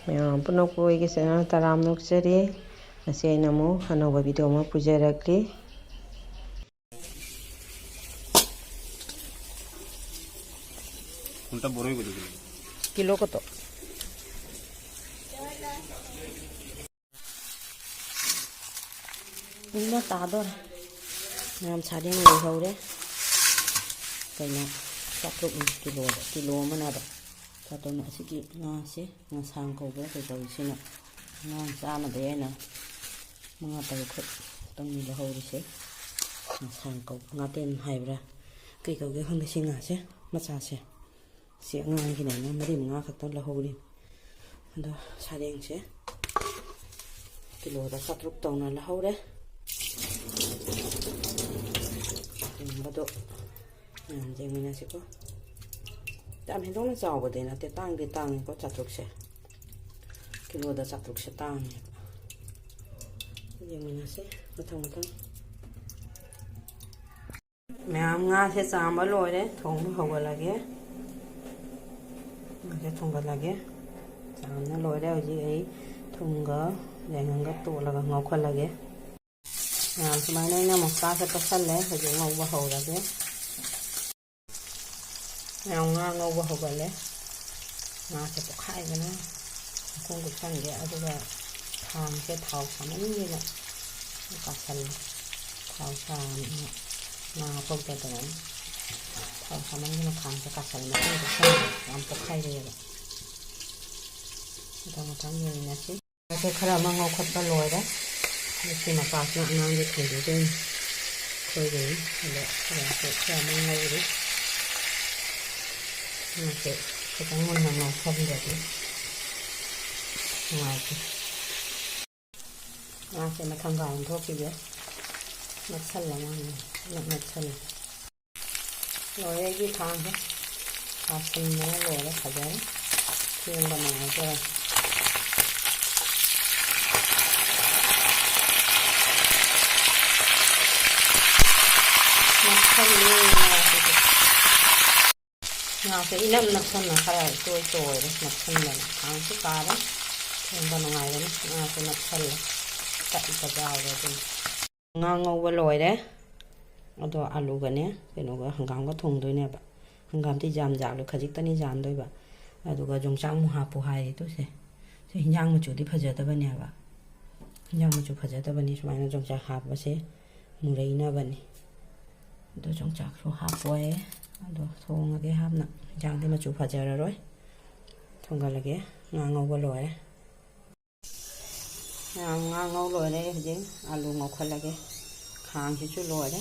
ꯃꯌꯥꯝ ꯄꯨꯝꯅꯃꯛꯄꯨ ꯑꯩꯒꯤ ꯆꯦꯅꯦꯜ ꯇꯔꯥꯝꯅ ꯑꯣꯛꯆꯔꯤ꯫ ꯉꯁꯤ ꯑꯩꯅ ꯑꯃꯨꯛ ꯑꯅꯧꯕ ꯚꯤꯗꯤꯑꯣ ꯑꯃ ꯄꯨꯖꯔꯛꯂꯤ꯫ ꯀꯤꯂꯣ ꯀꯇꯣ ꯏꯟꯅ ꯇꯥꯗꯣꯔꯦ ꯃꯌꯥꯝ ꯁꯥꯗꯤꯡ ꯂꯣꯏꯍꯧꯔꯦ ꯀꯩꯅꯣ ꯆꯥꯇ꯭ꯔꯨꯛ ꯀꯤꯂꯣ ꯑꯃꯅꯗ ꯆꯥꯇ꯭ꯔꯨꯛ ꯑꯁꯤꯒꯤ ꯉꯥꯁꯦ ꯉꯁꯥꯡ ꯀꯧꯕ꯭ꯔꯥ ꯀꯩꯗꯧꯔꯤꯁꯤꯅ ꯉꯥ ꯆꯥꯝꯃꯗꯩ ꯑꯩꯅ 5-6 ꯈꯛꯇꯪꯅꯤ ꯂꯧꯍꯧꯔꯤꯁꯦ ꯉꯁꯥꯡ ꯀꯧꯕ ꯉꯥꯇꯦꯟ ꯍꯥꯏꯕ꯭ꯔꯥ ꯀꯩ ꯀꯧꯒꯦ ꯈꯪꯗꯦ ꯁꯤ ꯉꯥꯁꯦ ꯃꯆꯥꯁꯦ ꯁꯤ ꯑꯉꯥꯡꯒꯤꯅꯦꯅ 4-5 ꯈꯛꯇꯪ ꯂꯧꯍꯧꯔꯤ ꯑꯗꯣ ꯁꯥꯔꯦꯡꯁꯦ ꯀꯤꯂꯣꯗ 700 ꯇꯧꯅ ꯂꯧꯍꯧꯔꯦ ꯕꯗꯣ ꯃꯌꯥꯝ ꯌꯦꯡꯃꯤꯟꯅꯁꯤꯀꯣ ꯌꯥꯝ ꯍꯦꯟꯗꯣꯛꯅ ꯆꯥꯎꯕꯗꯤ ꯅꯠꯇꯦ ꯇꯥꯡꯗꯤ ꯇꯥꯡꯉꯤꯀꯣ 700ꯁꯦ ꯀꯤꯂꯣꯗ 700ꯁꯦ ꯇꯥꯡꯉꯦꯕ ꯌꯦꯡꯃꯤꯟꯅꯁꯤ ꯃꯊꯪ ꯃꯌꯥꯝ ꯉꯥꯁꯦ ꯆꯥꯝꯕ ꯂꯣꯏꯔꯦ ꯊꯣꯡꯕ ꯍꯧꯒꯠꯂꯒꯦ ꯉꯥꯁꯦ ꯊꯣꯡꯒꯠꯂꯒꯦ ꯆꯥꯝꯕ ꯂꯣꯏꯔꯦ ꯍꯧꯖꯤꯛ ꯑꯩ ꯊꯨꯝꯒ ꯌꯥꯏꯉꯪꯒ ꯇꯣꯠꯂꯒ ꯉꯧꯈꯠꯂꯒꯦ ꯃꯌꯥꯝ ꯁꯨꯃꯥꯏꯅ ꯑꯩꯅ ꯃꯁꯂꯥꯁꯦ ꯇꯣꯠꯁꯜꯂꯦ ꯍꯧꯖꯤꯛ ꯉꯧꯕ ꯍꯧꯔꯒꯦ ꯃꯌꯥꯝ ꯉꯥ ꯉꯧꯕ ꯍꯧꯒꯠꯂꯦ ꯉꯥꯁꯦ ꯄꯣꯛꯈꯥꯏꯗꯅ ꯃꯈꯨꯝ ꯀꯨꯞꯁꯟꯒꯦ ꯑꯗꯨꯒ ꯈꯥꯡꯁꯦ ꯊꯥꯎ ꯁꯥꯃꯟꯒꯤꯅ ꯀꯥꯁꯜꯂꯦ ꯊꯥꯎ ꯁꯥꯅ ꯉꯥ ꯊꯣꯛꯇꯗꯅ ꯊꯥꯎ ꯁꯥꯃꯟꯒꯤꯅ ꯈꯥꯡꯁꯦ ꯀꯥꯁꯜꯂꯦ ꯃꯈꯨꯝ ꯀꯨꯞꯁꯟꯒꯦ ꯌꯥꯝ ꯄꯣꯛꯈꯥꯏꯔꯦꯕ ꯃꯊꯪ ꯌꯦꯡꯃꯤꯟꯅꯁꯤ ꯉꯥꯁꯦ ꯈꯔ ꯑꯃ ꯉꯧꯈꯠꯄ ꯂꯣꯏꯔꯦ ꯁꯤ ꯃꯄꯥꯁꯤꯅ ꯑꯉꯥꯡꯒꯤ ꯊꯣꯡꯕꯤꯗꯣꯏꯅꯤ ꯑꯩꯈꯣꯏꯒꯤ ꯑꯗꯣ ꯈꯔ ꯑꯃ ꯉꯧꯔꯤ ꯉꯥꯁꯦ ꯈꯤꯇꯪ ꯃꯨꯟꯅ ꯉꯧꯁꯟꯗ꯭ꯔꯗꯤ ꯅꯨꯡꯉꯥꯏꯇꯦ ꯉꯥꯁꯦ ꯃꯊꯪ ꯀꯥꯏꯅ ꯊꯣꯛꯈꯤꯒꯦ ꯅꯛꯁꯜꯂꯦ ꯅꯛꯁꯜꯂꯦ ꯂꯣꯏꯔꯦ ꯑꯩꯒꯤ ꯈꯥꯡꯁꯦ ꯀꯥꯁꯤꯟꯗꯅ ꯂꯣꯏꯔꯦ ꯐꯖꯔꯦ ꯐꯦꯡꯕ ꯅꯨꯡꯉꯥꯏꯖꯔꯦ ꯉꯥꯁꯦ ꯏꯅꯞ ꯅꯞꯁꯟꯅ ꯈꯔ ꯇꯣꯏꯔꯦ ꯅꯞꯁꯟꯗꯅ ꯈꯥꯡꯁꯤ ꯀꯥꯔꯦ ꯐꯦꯡꯕ ꯅꯨꯡꯉꯥꯏꯒꯅꯤ ꯉꯥꯁꯦ ꯅꯞꯁꯜꯂꯦ ꯇꯠꯂꯤꯕ ꯌꯥꯎꯔꯦ ꯑꯗꯨꯝ ꯉꯥ ꯉꯧꯕ ꯂꯣꯏꯔꯦ ꯑꯗꯣ ꯑꯂꯨꯒꯅꯦ ꯀꯩꯅꯣꯒ ꯍꯪꯒꯥꯝꯒ ꯊꯣꯡꯗꯣꯏꯅꯦꯕ ꯍꯪꯒꯥꯝꯗꯤ ꯌꯥꯝꯂꯣꯏ ꯈꯖꯤꯛꯇꯅꯤ ꯌꯥꯝꯗꯣꯏꯕ ꯑꯗꯨꯒ ꯌꯣꯡꯆꯥꯛ ꯑꯃꯨꯛ ꯍꯥꯞꯄꯨ ꯍꯥꯏꯔꯤꯗꯨꯁꯦ ꯁꯤ ꯍꯤꯟꯖꯥꯡ ꯃꯆꯨꯗꯤ ꯐꯖꯗꯕꯅꯦꯕ ꯍꯤꯟꯖꯥꯡ ꯃꯆꯨ ꯐꯖꯗꯕꯅꯤ ꯁꯨꯃꯥꯏꯅ ꯌꯣꯡꯆꯥꯛ ꯍꯥꯞꯄꯁꯦ ꯃꯨꯔꯩꯅꯕꯅꯤ ꯑꯗꯣ ꯌꯣꯡꯆꯥꯛꯁꯨ ꯍꯥꯞꯄꯣꯏ ꯑꯗꯣ ꯊꯣꯡꯉꯒꯦ ꯍꯥꯞꯅ ꯍꯤꯟꯖꯥꯡꯗꯤ ꯃꯆꯨ ꯐꯖꯔꯔꯣꯏ ꯊꯣꯡꯒꯠꯂꯒꯦ ꯉꯥ ꯉꯧꯕ ꯂꯣꯏꯔꯦ ꯉꯥ ꯉꯧ ꯂꯣꯏꯔꯦ ꯍꯧꯖꯤꯛ ꯑꯂꯨ ꯉꯧꯈꯠꯂꯒꯦ ꯈꯥꯡꯁꯤꯁꯨ ꯂꯣꯏꯔꯦ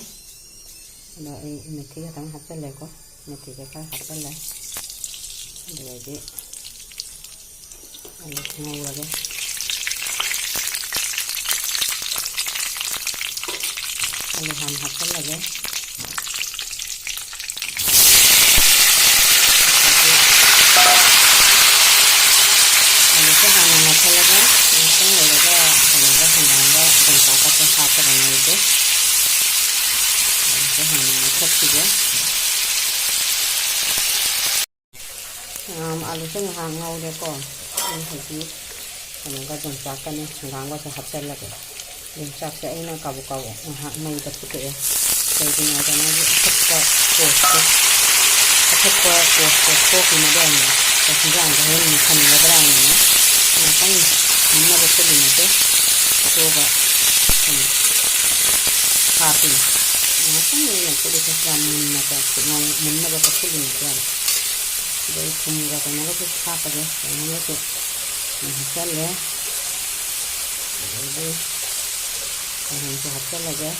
ꯑꯗꯣ ꯑꯩ ꯃꯦꯊꯤ ꯈꯛꯇꯪ ꯍꯥꯞꯆꯜꯂꯦꯀꯣ ꯃꯦꯊꯤꯁꯦ ꯈꯔ ꯍꯥꯞꯆꯜꯂꯦ ꯑꯗꯨꯗꯒꯤ ꯑꯂꯨ ꯉꯧꯔꯒꯦ ꯑꯂꯨ ꯍꯥꯟꯅ ꯍꯥꯞꯆꯜꯂꯒꯦ ꯑꯂꯨꯁꯦ ꯍꯥꯟꯅ ꯉꯧꯈꯠꯂꯒ ꯉꯥꯛꯇꯪ ꯂꯩꯔꯒ ꯀꯩꯅꯣꯒ ꯍꯪꯒꯥꯝꯒ ꯌꯣꯡꯆꯥꯛꯀꯁꯦ ꯍꯥꯞꯄꯒ ꯉꯧꯒꯦ ꯑꯂꯨꯁꯦ ꯍꯥꯟꯅ ꯉꯧꯈꯠꯈꯤꯒꯦ ꯑꯂꯨꯁꯦ ꯉꯥꯏꯍꯥꯛ ꯉꯧꯔꯦꯀꯣ ꯑꯩ ꯍꯧꯖꯤꯛ ꯀꯩꯅꯣꯒ ꯌꯣꯡꯆꯥꯛꯀꯅꯤ ꯍꯪꯒꯥꯝꯒꯁꯦ ꯍꯥꯞꯆꯜꯂꯒꯦ ꯌꯣꯡꯆꯥꯛꯁꯦ ꯑꯩꯅ ꯀꯥꯕꯨꯛ ꯉꯥꯏꯍꯥꯛ ꯃꯩꯗ ꯐꯨꯠꯇꯣꯛꯑꯦ ꯀꯩꯒꯤꯅꯣꯗ ꯃꯥꯒꯤ ꯑꯐꯠꯄ ꯄꯣꯁꯇꯣ ꯊꯣꯛꯈꯤꯅꯕꯅꯦ ꯍꯤꯟꯖꯥꯡꯗ ꯍꯣꯔꯦꯟ ꯃꯨꯟꯁꯟꯒꯗ꯭ꯔꯥꯅꯅꯦ ꯉꯥꯛꯇꯪ ꯃꯨꯟꯅꯕ ꯐꯨꯠꯂꯤꯅꯦ ꯑꯗꯨꯒ ꯍꯥꯞꯄꯤꯅꯦ ꯉꯥꯛꯇꯪ ꯑꯩꯅ ꯐꯨꯠꯂꯤꯁꯦ ꯌꯥꯝ ꯃꯨꯟꯅꯕ ꯐꯨꯠꯂꯤꯅꯦ ꯌꯥꯝ ꯑꯗꯩ ꯊꯨꯝꯒ ꯀꯩꯅꯣꯒꯁꯨ ꯍꯥꯞꯄꯒꯦ ꯀꯩꯅꯣꯒꯁꯨ ꯍꯥꯞꯆꯜꯂꯦ ꯑꯗꯩꯗꯤ ꯀꯩꯅꯣꯁꯨ ꯍꯥꯞꯆꯜꯂꯒꯦ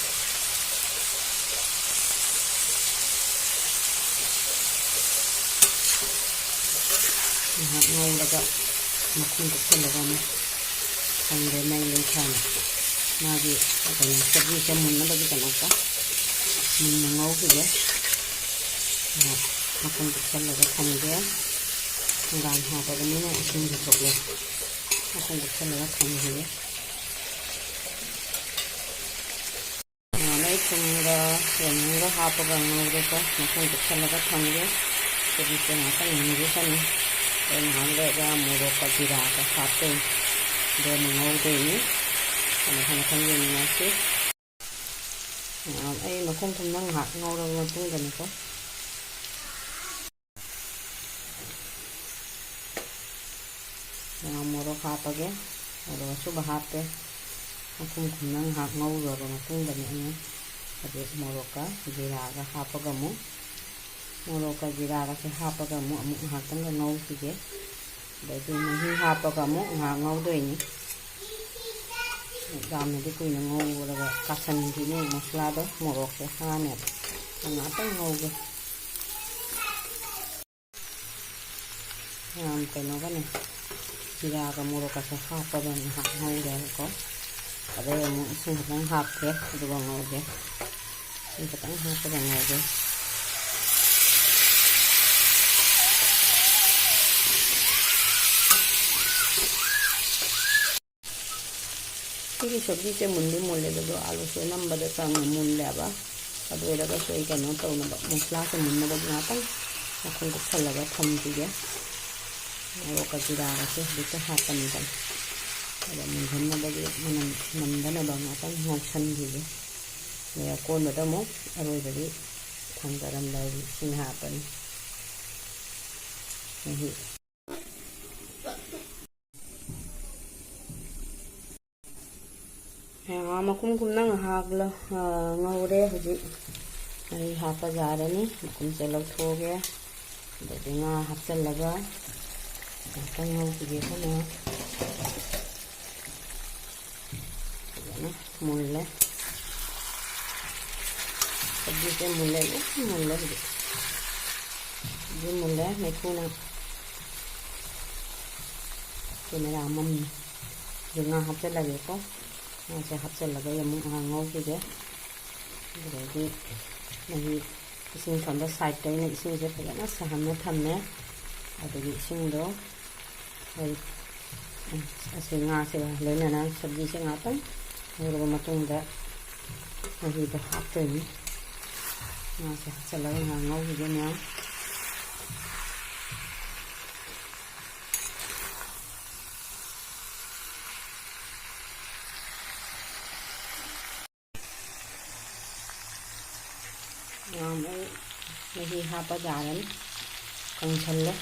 ꯉꯥꯏꯍꯥꯛ ꯉꯧꯔꯒ ꯃꯈꯨꯝ ꯀꯨꯞꯁꯜꯂꯒ ꯑꯃꯨꯛ ꯊꯝꯒꯦ ꯃꯩ ꯂꯩꯊꯅ ꯃꯥꯒꯤ ꯀꯩꯅꯣ ꯁꯧꯒ꯭ꯔꯤꯁꯦ ꯃꯨꯟꯅꯕꯒꯤꯗꯃꯛꯇ ꯃꯨꯟꯅ ꯉꯧꯈꯤꯒꯦ ꯃꯈꯨꯝ ꯀꯨꯞꯁꯜꯂꯒ ꯊꯝꯒꯦ ꯍꯪꯒꯥꯝ ꯍꯥꯞꯄꯕꯅꯤꯅ ꯏꯁꯤꯡꯁꯨ ꯊꯣꯛꯂꯦ ꯃꯈꯨꯝ ꯀꯨꯞꯁꯜꯂꯒ ꯊꯝꯈꯤꯒꯦ ꯑꯩ ꯊꯨꯝꯒ ꯌꯥꯏꯉꯪꯒ ꯍꯥꯞꯄꯒ ꯉꯧꯔꯦꯀꯣ ꯃꯈꯨꯝ ꯀꯨꯞꯁꯜꯂꯒ ꯊꯝꯒꯦ ꯁꯧꯒ꯭ꯔꯤꯁꯦ ꯉꯥꯛꯇꯪ ꯃꯨꯟꯈꯤꯁꯅꯤ ꯉꯥꯏꯍꯥꯛ ꯃꯣꯔꯣꯛꯀ ꯖꯤꯔꯥꯒ ꯍꯥꯞꯇꯣꯏꯅꯤ ꯑꯗꯨꯒ ꯉꯧꯗꯣꯏꯅꯤ ꯃꯊꯪ ꯌꯦꯡꯉꯁꯤ ꯑꯩ ꯃꯈꯨꯝ ꯈꯨꯝꯅ ꯉꯥꯏꯍꯥꯛ ꯉꯧꯔꯕ ꯃꯇꯨꯡꯗꯅꯤꯀꯣ ꯃꯣꯔꯣꯛ ꯍꯥꯞꯄꯒꯦ ꯃꯣꯔꯣꯛ ꯑꯁꯨꯕ ꯍꯥꯞꯄꯦ ꯃꯈꯨꯝ ꯈꯨꯝꯅ ꯉꯥꯏꯍꯥꯛ ꯉꯧꯔꯕ ꯃꯇꯨꯡꯗꯅꯤ ꯑꯩꯅ ꯍꯧꯖꯤꯛ ꯃꯣꯔꯣꯛꯀ ꯖꯤꯔꯥꯒ ꯍꯥꯞꯄꯒ ꯑꯃꯨꯛ ꯃꯣꯔꯣꯛꯀ ꯖꯤꯔꯥꯒꯁꯦ ꯍꯥꯞꯄꯒ ꯑꯃꯨꯛ ꯉꯥꯏꯍꯥꯛꯇꯪꯒ ꯉꯧꯈꯤꯒꯦ ꯑꯗꯩꯗꯤ ꯃꯍꯤ ꯍꯥꯞꯄꯒ ꯑꯃꯨꯛꯉꯥꯏꯍꯥꯛ ꯉꯧꯗꯣꯏꯅꯤ ꯌꯥꯝꯅꯗꯤ ꯀꯨꯏꯅ ꯉꯧꯔꯒ ꯀꯥꯁꯟꯈꯤꯅꯤ ꯃꯁꯂꯥꯗꯣ ꯃꯣꯔꯣꯛꯁꯦ ꯍꯥꯟꯅꯦꯕ ꯉꯥꯛꯇꯪ ꯉꯧꯒꯦ ꯌꯥꯝ ꯀꯩꯅꯣꯒꯅꯦ ꯖꯤꯔꯥꯒ ꯃꯣꯔꯣꯛꯀꯁꯦ ꯍꯥꯞꯄꯒ ꯉꯥꯏꯍꯥꯛ ꯉꯧꯔꯦꯕꯀꯣ ꯑꯗꯩ ꯑꯃꯨꯛ ꯏꯁꯤꯡ ꯈꯤꯇꯪ ꯍꯥꯞꯀꯦ ꯑꯗꯨꯒ ꯉꯧꯒꯦ ꯏꯁꯤꯡ ꯈꯤꯇꯪ ꯍꯥꯞꯄꯒ ꯉꯧꯒꯦ ꯁꯤꯒꯤ ꯁꯕꯖꯤꯁꯦ ꯃꯨꯟꯗꯤ ꯃꯨꯜꯂꯦꯕꯗꯣ ꯑꯥꯂꯨꯁꯦ ꯑꯅꯝꯕꯗ ꯆꯪꯅ ꯃꯨꯜꯂꯦꯕ ꯑꯗꯨ ꯑꯣꯏꯔꯒꯁꯨ ꯑꯩ ꯀꯩꯅꯣ ꯇꯧꯅꯕ ꯃꯁꯂꯥꯁꯦ ꯃꯨꯟꯅꯕꯒꯤ ꯉꯥꯛꯇꯪ ꯃꯈꯨꯝ ꯀꯨꯞꯁꯜꯂꯒ ꯊꯝꯈꯤꯒꯦ ꯃꯣꯔꯣꯛꯀ ꯖꯤꯔꯥꯒꯁꯦ ꯍꯧꯖꯤꯛꯇ ꯍꯥꯞꯄꯅꯤꯗꯅ ꯑꯗ ꯃꯨꯟꯍꯟꯅꯕꯒꯤ ꯃꯅꯝ ꯅꯝꯗꯅꯕ ꯉꯥꯛꯇꯪ ꯉꯧꯁꯟꯈꯤꯒꯦ ꯑꯗꯩ ꯑꯀꯣꯟꯕꯗ ꯑꯃꯨꯛ ꯑꯔꯣꯏꯕꯒꯤ ꯊꯥꯡꯗꯔꯝꯗꯥꯏꯒꯤ ꯏꯁꯤꯡ ꯍꯥꯞꯄꯅꯤ ꯃꯍꯤ ꯃꯈꯨꯝ ꯈꯨꯝꯅ ꯉꯥꯏꯍꯥꯛ ꯉꯧꯔꯦ ꯍꯧꯖꯤꯛ ꯃꯍꯤ ꯍꯥꯞꯄ ꯌꯥꯔꯅꯤ ꯃꯈꯨꯝꯁꯦ ꯂꯧꯊꯣꯛꯑꯒꯦ ꯑꯗꯩꯗꯤ ꯉꯥ ꯍꯥꯞꯆꯤꯜꯂꯒ ꯉꯥꯛꯇꯪ ꯉꯧꯈꯤꯒꯦ ꯑꯩꯈꯣꯏꯅ ꯐꯖꯅ ꯃꯨꯜꯂꯦ ꯁꯕꯖꯤꯁꯦ ꯃꯨꯜꯂꯦ ꯂꯣꯏ ꯃꯨꯜꯂꯦ ꯍꯧꯖꯤꯛ ꯃꯨꯜꯂꯦ ꯃꯩꯈꯨꯅ ꯀꯦꯃꯦꯔꯥ ꯃꯝꯃꯤ ꯍꯧꯖꯤꯛ ꯉꯥ ꯍꯥꯞꯆꯤꯜꯂꯒꯦꯀꯣ ꯉꯥꯁꯦ ꯍꯥꯞꯆꯤꯜꯂꯒ ꯑꯃꯨꯛ ꯉꯥꯏꯍꯥꯛ ꯉꯧꯈꯤꯒꯦ ꯑꯗꯨꯗꯒꯤ ꯃꯍꯤ ꯏꯁꯤꯡ ꯊꯝꯕ ꯁꯥꯏꯗꯇ ꯑꯩꯅ ꯏꯁꯤꯡꯁꯦ ꯐꯖꯅ ꯁꯥꯍꯟꯅ ꯊꯝꯃꯦ ꯑꯗꯨꯒꯤ ꯏꯁꯤꯡꯗꯣ ꯑꯩ ꯑꯁꯤ ꯉꯥꯁꯦ ꯂꯣꯏꯅꯅ ꯁꯕꯖꯤꯁꯦ ꯉꯥꯛꯇꯪ ꯉꯧꯔꯕ ꯃꯇꯨꯡꯗ ꯃꯍꯤꯗꯣ ꯍꯥꯞꯇꯣꯏꯅꯤ ꯉꯥꯁꯦ ꯍꯥꯞꯆꯤꯜꯂꯒ ꯉꯥꯏꯍꯥꯛ ꯉꯧꯈꯤꯒꯦ ꯃꯌꯥꯝ ꯑꯩ ꯃꯍꯤ ꯍꯥꯞꯄ ꯌꯥꯔꯅꯤ ꯀꯪꯁꯜꯂꯦ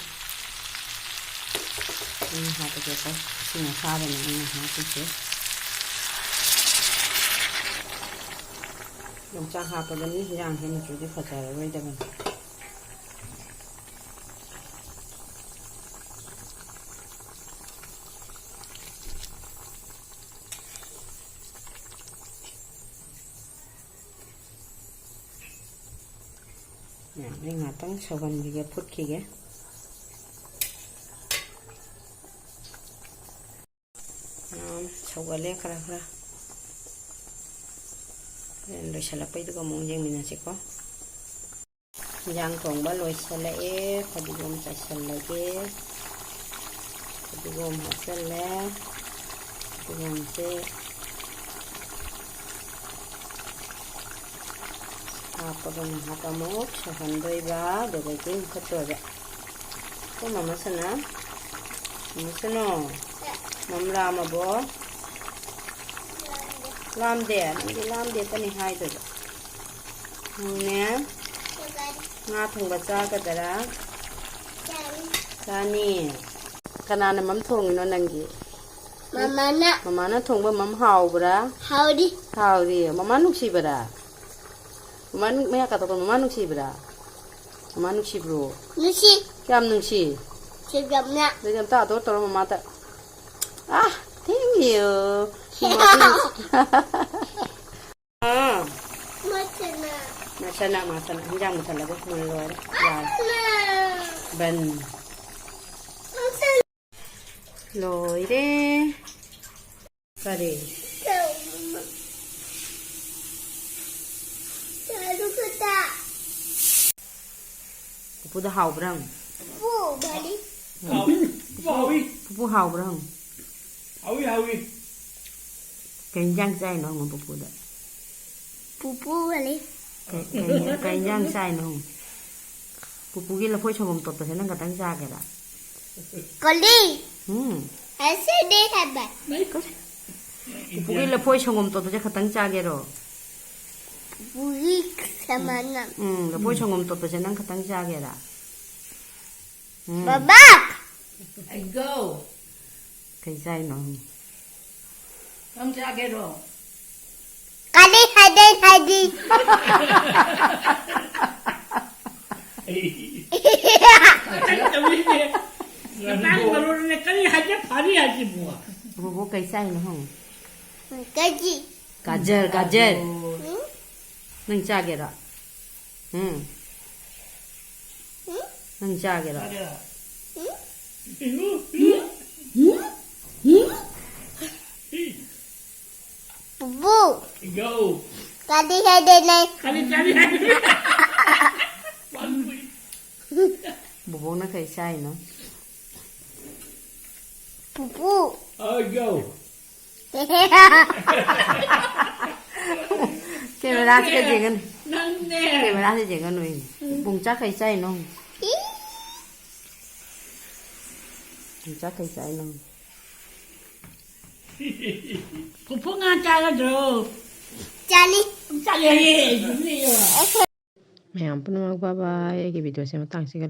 ꯃꯍꯤ ꯍꯥꯞꯄꯒꯦꯀꯣ ꯏꯁꯤꯡ ꯑꯁꯥꯕꯅ ꯑꯩꯅ ꯍꯥꯞꯄꯤꯁꯦ ꯌꯣꯡꯆꯥꯛ ꯍꯥꯞꯄꯗꯅꯤ ꯍꯤꯟꯖꯥꯡꯁꯦ ꯃꯆꯨꯗꯤ ꯐꯖꯔꯔꯣꯏꯗꯕꯅꯤ ꯑꯩ ꯉꯥꯛꯇꯪ ꯁꯧꯍꯟꯈꯤꯒꯦ ꯐꯨꯠꯈꯤꯒꯦ ꯁꯧꯒꯠꯂꯦ ꯈꯔ ꯂꯣꯏꯁꯤꯜꯂꯛꯄꯩꯗꯨꯒ ꯑꯃꯨꯛ ꯌꯦꯡꯃꯤꯟꯅꯁꯤꯀꯣ ꯍꯤꯟꯖꯥꯡ ꯊꯣꯡꯕ ꯂꯣꯏꯁꯤꯜꯂꯛꯑꯦ ꯐꯗꯤꯒꯣꯝ ꯆꯥꯏꯁꯤꯜꯂꯒꯦ ꯐꯗꯤꯒꯣꯝ ꯍꯥꯞꯆꯤꯜꯂꯦ ꯐꯗꯤꯒꯣꯝꯁꯦ ꯍꯥꯞꯄꯒ ꯉꯥꯏꯍꯥꯛ ꯑꯃꯨꯛ ꯁꯧꯍꯟꯗꯣꯏꯕ ꯑꯗꯨꯗꯒꯤ ꯃꯨꯊꯠꯇꯣꯏꯕ ꯀꯣ ꯃꯃꯥꯁꯅꯥ ꯃꯝ ꯂꯥꯝꯃꯕꯣ ꯂꯥꯝꯗꯦ ꯅꯪꯗꯤ ꯂꯥꯝꯗꯦꯇꯅꯤ ꯍꯥꯏꯗꯣꯏꯕ ꯅꯪꯅꯦ ꯉꯥ ꯊꯣꯡꯕ ꯆꯥꯒꯗꯔꯥ ꯆꯥꯅꯤ ꯀꯅꯥꯅ ꯃꯝ ꯊꯣꯡꯉꯤꯅꯣ ꯅꯪꯒꯤ ꯃꯃꯥꯅ ꯊꯣꯡꯕ ꯃꯝ ꯍꯥꯎꯕ꯭ꯔꯥ ꯍꯥꯎꯔꯤ ꯃꯃꯥ ꯅꯨꯡꯁꯤꯕꯔꯥ ꯃꯃꯥ ꯃꯌꯥ ꯀꯥꯊꯣꯛꯄ ꯃꯃꯥ ꯅꯨꯡꯁꯤꯕ꯭ꯔꯥ ꯃꯃꯥ ꯅꯨꯡꯁꯤꯕ꯭ꯔꯣ ꯀꯌꯥꯝ ꯅꯨꯡꯁꯤ ꯑꯗꯨꯗꯤ ꯑꯝꯇ ꯑꯗꯣꯔ ꯇꯧꯔꯣ ꯃꯃꯥꯗ thank you masana hijang mutalabo mulor ban loire kare pupuda haubrang pupu haubrang hawi kenjang chai no ngom pupuda Pupu ali. Kenjang chai no pupugi la phoi chongom top ta nang katang cha ke da Kali. Asa de haba. Pupugi lapoi songom to je khatang chagero. Buik sama nam. Lapoi songom to je nang khatang chagera. Babak. I go. Kai sai no. Come together. Kali hadi. Nang baru ni kali aja hari aja buah. Pupu kai sai no hong. Gaji. Gajar. Nang chagera. Nang chagera. Ada. Bubu. Go. Kali hadi nai. Kali cari aja. Bubu na kai sai no. Bubu. Oh go. Camera sẽ gìกัน นั่นแน่ Camera sẽ gìกันnuôi. Bùng chắc kai sai no. Bùng chắc kai sai no. กูพูดงานใจแล้วเด้อ Jali. ใจเย็นอยู่นี่ว่ะ Ayan po naman, bye-bye. Ay, video siya matang siya